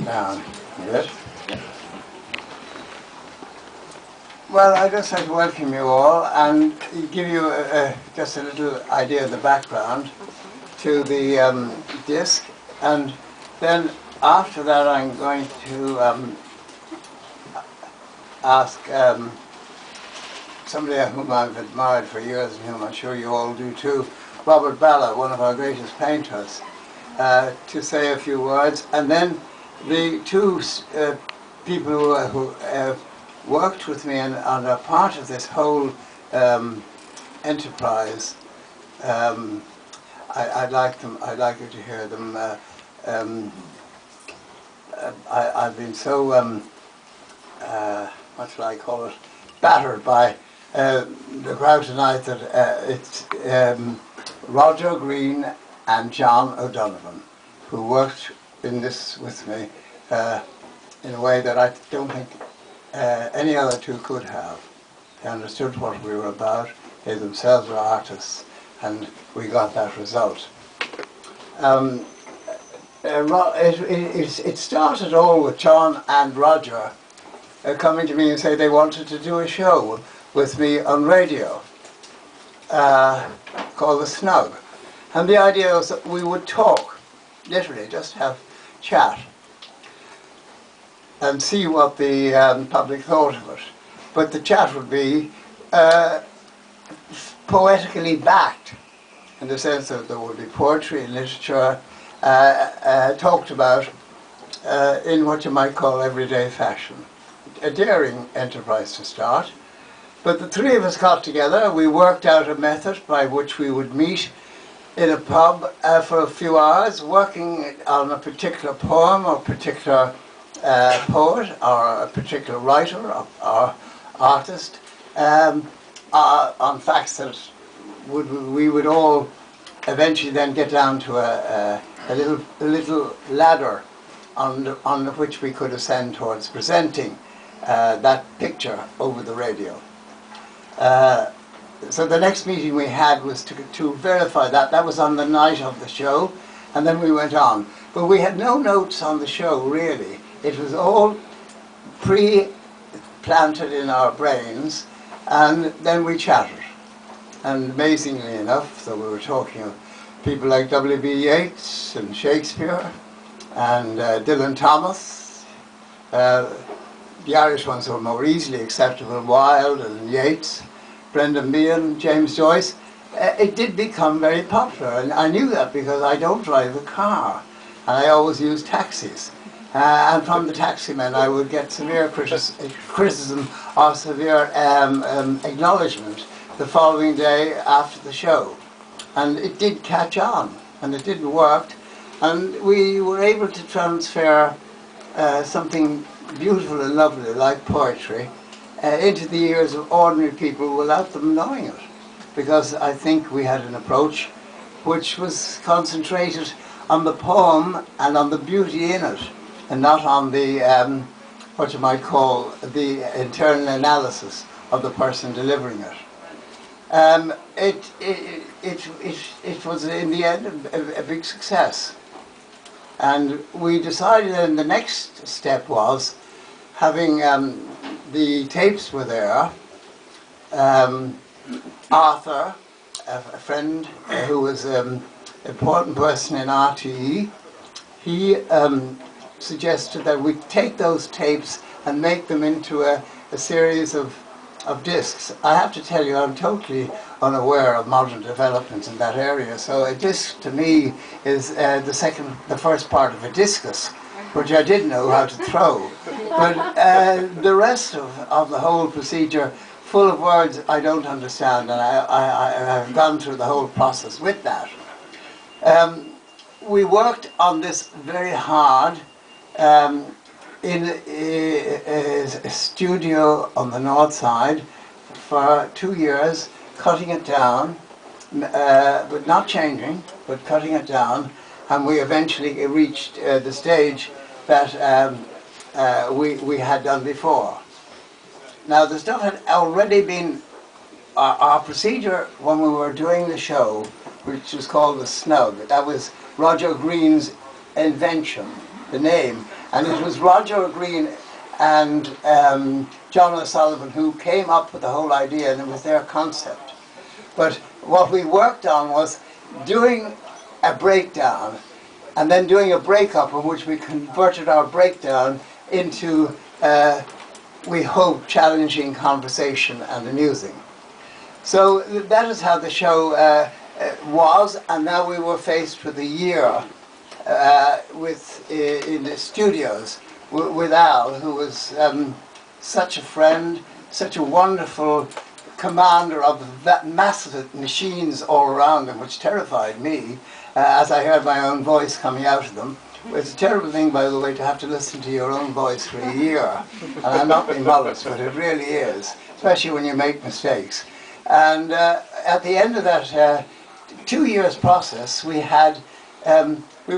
down. Yes. Well, I'd just like to welcome you all and give you just a little idea of the background to the disc, and then after that I'm going to ask somebody whom I've admired for years and whom I'm sure you all do too, Robert Ballagh, one of our greatest painters, to say a few words, and then the two people who worked with me and are part of this whole enterprise. I'd like you to hear them. I've been so what shall I call it, battered by the crowd tonight that it's Roger Green and John O'Donovan who worked in this with me in a way that I don't think any other two could have. They understood what we were about. They themselves were artists, and we got that result. It started all with John and Roger coming to me and say they wanted to do a show with me on radio called the Snug. And the idea was that we would talk, literally just have chat and see what the public thought of it. But the chat would be poetically backed, in the sense that there would be poetry and literature talked about in what you might call everyday fashion. A daring enterprise to start, but the three of us got together. We worked out a method by which we would meet in a pub for a few hours, working on a particular poem or particular poet or a particular writer or artist, on facts that we would all eventually then get down to a little ladder on which we could ascend towards presenting that picture over the radio. So the next meeting we had was to verify that. That was on the night of the show, and then we went on. But we had no notes on the show, really. It was all pre-planted in our brains, and then we chatted. And amazingly enough, so we were talking of people like W.B. Yeats and Shakespeare and Dylan Thomas. The Irish ones were more easily acceptable, Wilde and Yeats, Brendan Behan, James Joyce. It did become very popular, and I knew that because I don't drive a car, and I always use taxis. And from the taximen I would get severe criticism or severe acknowledgement the following day after the show. And it did catch on, and it did work, and we were able to transfer something beautiful and lovely like poetry into the ears of ordinary people without them knowing it, because I think we had an approach which was concentrated on the poem and on the beauty in it, and not on the what you might call the internal analysis of the person delivering it. It was in the end a big success, and we decided then the next step was having the tapes were there. Arthur, a friend who was an important person in RTE, he suggested that we take those tapes and make them into a series of discs. I have to tell you, I'm totally unaware of modern developments in that area. So a disc to me is the first part of a discus, which I didn't know how to throw. But the rest of the whole procedure, full of words I don't understand, and I've gone through the whole process with that. We worked on this very hard in a studio on the north side for 2 years, cutting it down, but not changing, but cutting it down, and we eventually reached the stage that we had done before. Now the stuff had already been, our procedure when we were doing the show, which was called the Snug, that was Roger Green's invention, the name, And it was Roger Green and John O'Sullivan who came up with the whole idea, and it was their concept. But what we worked on was doing a breakdown and then doing a breakup in which we converted our breakdown into, we hope, challenging conversation and amusing. So that is how the show was, and now we were faced with a year in the studios with Al, who was such a friend, such a wonderful commander of that massive machines all around him, which terrified me as I heard my own voice coming out of them. It's a terrible thing, by the way, to have to listen to your own voice for a year. And I'm not being modest, but it really is, especially when you make mistakes. And at the end of that 2 years process, we had we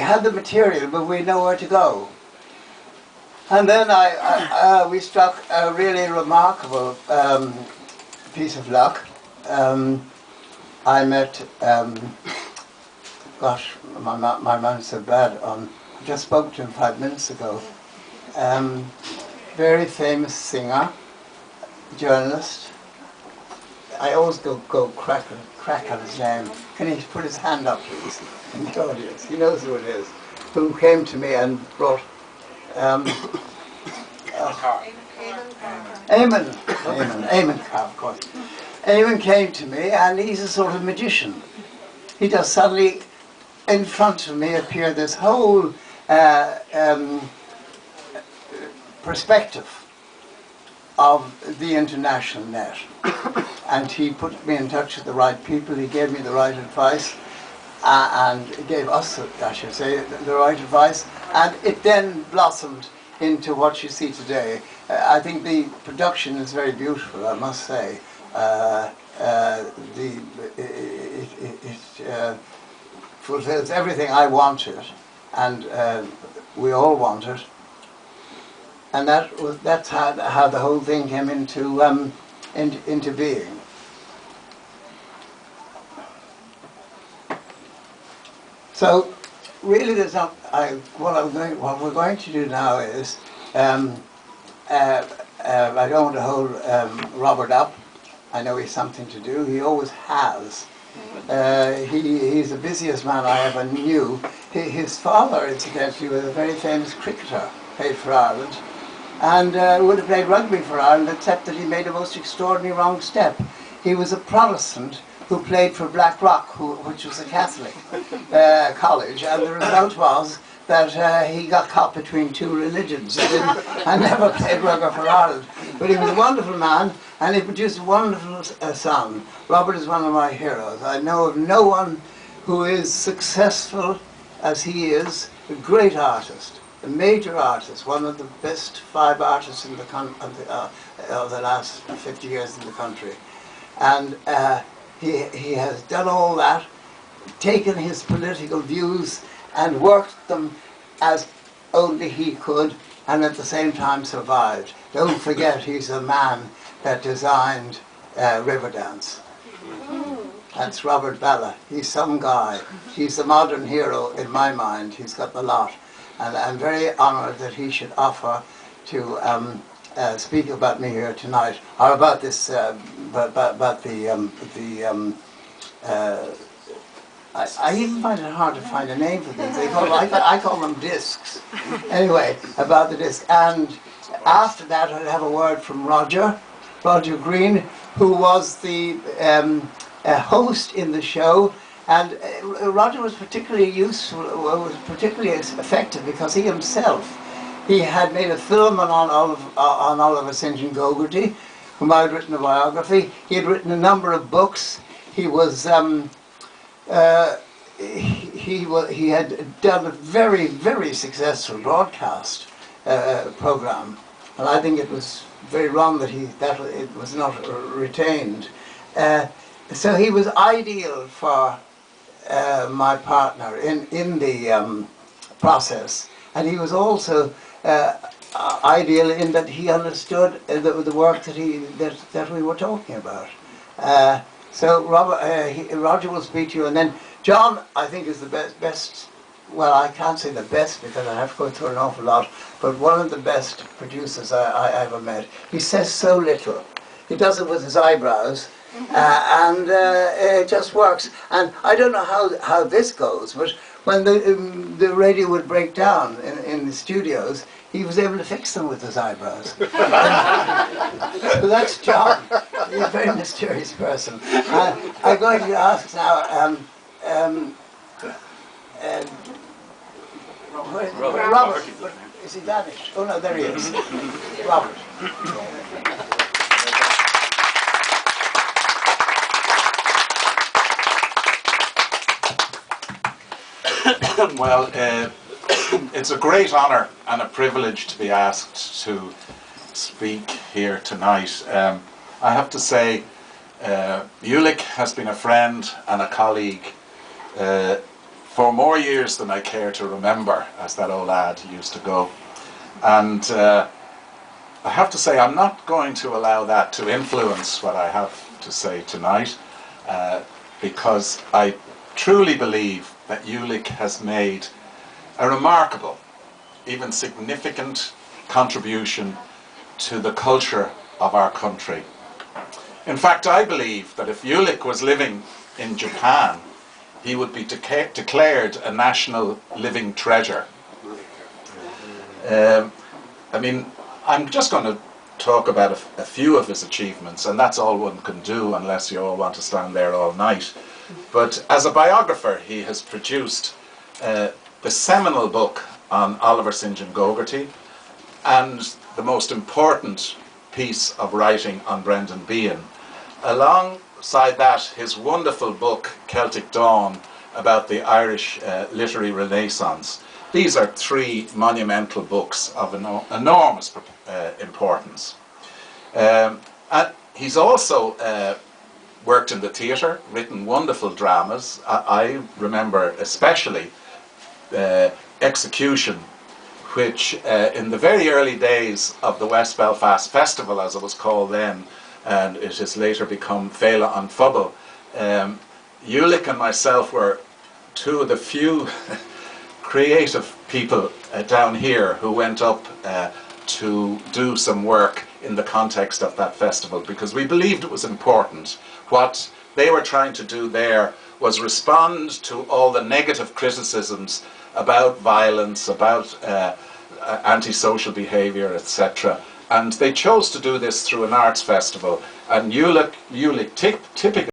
had the material, but we know where to go. And then we struck a really remarkable piece of luck. I met, gosh, my mind's so bad. I just spoke to him 5 minutes ago. Very famous singer, journalist. I always go crack on his name. Can he put his hand up, please, in the audience? He knows who it is. Who came to me and brought Eamon Carr, of course. Eamon came to me, and he's a sort of magician. He does suddenly, in front of me, appear this whole perspective of the international net. And he put me in touch with the right people, he gave me the right advice, and gave us, I should say, the right advice, and it then blossomed into what you see today. I think the production is very beautiful, I must say. It fulfills everything I wanted, and we all wanted. And that's how the whole thing came into being. So, really, there's not. What we're going to do now is, I don't want to hold Robert up. I know he's something to do. He always has. He's the busiest man I ever knew. His father, incidentally, was a very famous cricketer, played for Ireland, and would have played rugby for Ireland, except that he made a most extraordinary wrong step. He was a Protestant who played for Blackrock, which was a Catholic college, and the result was that he got caught between two religions and never played rugby for Ireland. But he was a wonderful man, and he produced a wonderful son. Robert is one of my heroes. I know of no one who is successful as he is, a great artist, a major artist, one of the best 5 artists in the of the last 50 years in the country. And he has done all that, taken his political views and worked them as only he could, and at the same time survived. Don't forget, he's the man that designed Riverdance. That's Robert Ballagh. He's some guy. He's the modern hero in my mind. He's got the lot. And I'm very honoured that he should offer to speak about me here tonight, or about this, I even find it hard to find a name for these. I call them discs. Anyway, about the disc. And after that, I'll have a word from Roger Green, who was the host in the show. And Roger was particularly useful, was particularly effective because he himself, he had made a film on Oliver St. John Gogarty, whom I had written a biography. He had written a number of books. He was he had done a very, very successful broadcast program, and I think it was very wrong that it was not retained. So he was ideal for my partner in the process, and he was also ideal in that he understood the work that we were talking about. So Roger will speak to you, and then John, I think, is the best well, I can't say the best because I have to go through an awful lot, but one of the best producers I ever met. He says so little. He does it with his eyebrows, and it just works. And I don't know how this goes, but when the radio would break down in the studios, he was able to fix them with his eyebrows. So that's John. He's a very mysterious person. I'm going to ask now, Robert. Is he Danish? Oh no, there he is. Robert. Well, it's a great honour and a privilege to be asked to speak here tonight. I have to say, Ulick has been a friend and a colleague for more years than I care to remember, as that old lad used to go. And I have to say, I'm not going to allow that to influence what I have to say tonight, because I truly believe that Ulick has made a remarkable, even significant contribution to the culture of our country. In fact, I believe that if Ulick was living in Japan, he would be declared a national living treasure. I mean, I'm just going to talk about a few of his achievements, and that's all one can do unless you all want to stand there all night. But as a biographer, he has produced the seminal book on Oliver St. John Gogarty, and the most important piece of writing on Brendan Behan. Alongside that, his wonderful book, Celtic Dawn, about the Irish literary renaissance. These are three monumental books of enormous importance. And he's also worked in the theatre, written wonderful dramas. I remember especially Execution, which in the very early days of the West Belfast Festival, as it was called then, and it has later become Féile an Phobal, Ulick and myself were two of the few creative people down here who went up to do some work in the context of that festival, because we believed it was important. What they were trying to do there was respond to all the negative criticisms about violence, about antisocial behaviour, etc. And they chose to do this through an arts festival. And Ulick typically